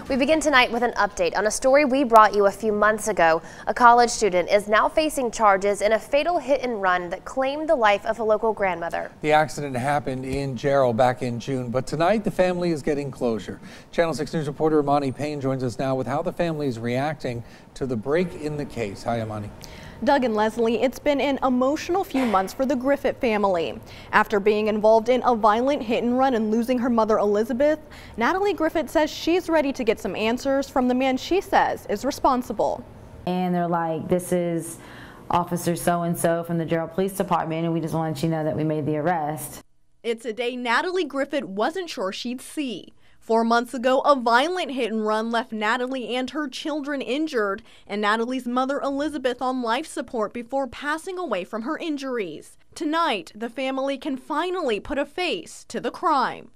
We begin tonight with an update on a story we brought you a few months ago. A college student is now facing charges in a fatal hit and run that claimed the life of a local grandmother. The accident happened in Jarrell back in June, but tonight the family is getting closure. Channel 6 News reporter Amani Payne joins us now with how the family is reacting to the break in the case. Hi, Amani. Doug and Leslie, it's been an emotional few months for the Griffith family. After being involved in a violent hit and run and losing her mother Elizabeth, Natalie Griffith says she's ready to get some answers from the man she says is responsible. And they're like, this is Officer so-and-so from the Jarrell Police Department, and we just want you to know that we made the arrest. It's a day Natalie Griffith wasn't sure she'd see. 4 months ago, a violent hit and run left Natalie and her children injured, and Natalie's mother Elizabeth on life support before passing away from her injuries. Tonight, the family can finally put a face to the crime.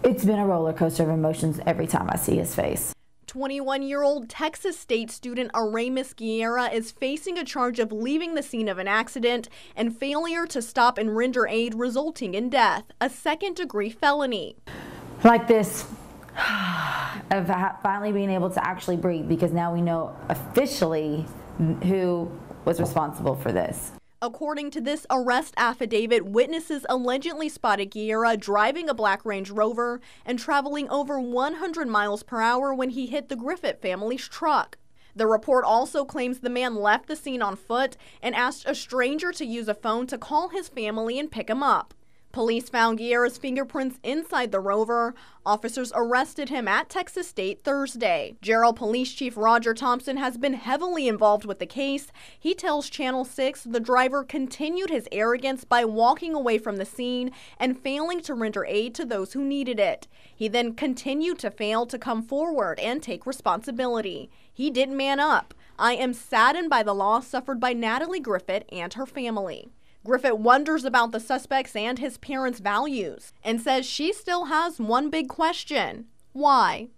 It's been a roller coaster of emotions every time I see his face. 21-year-old Texas State student Aramis Guerra is facing a charge of leaving the scene of an accident and failure to stop and render aid resulting in death, a second-degree felony. Like this, of finally being able to actually breathe, because now we know officially who was responsible for this. According to this arrest affidavit, witnesses allegedly spotted Guerra driving a black Range Rover and traveling over 100 miles per hour when he hit the Griffith family's truck. The report also claims the man left the scene on foot and asked a stranger to use a phone to call his family and pick him up. Police found Guerra's fingerprints inside the Rover. Officers arrested him at Texas State Thursday. Jarrell Police Chief Roger Thompson has been heavily involved with the case. He tells Channel 6 the driver continued his arrogance by walking away from the scene and failing to render aid to those who needed it. He then continued to fail to come forward and take responsibility. He didn't man up. I am saddened by the loss suffered by Natalie Griffith and her family. Griffith wonders about the suspects and his parents' values and says she still has one big question. Why?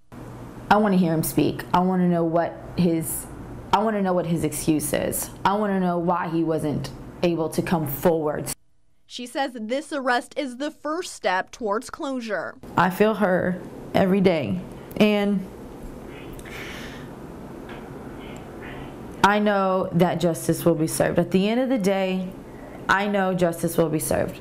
I want to hear him speak. I want to know what his excuse is. I want to know why he wasn't able to come forward. She says this arrest is the first step towards closure. I feel her every day, and I know that justice will be served. At the end of the day, I know justice will be served.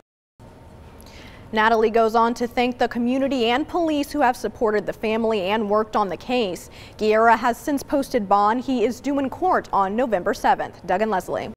Natalie goes on to thank the community and police who have supported the family and worked on the case. Guerra has since posted bond. He is due in court on November 7th. Doug and Leslie.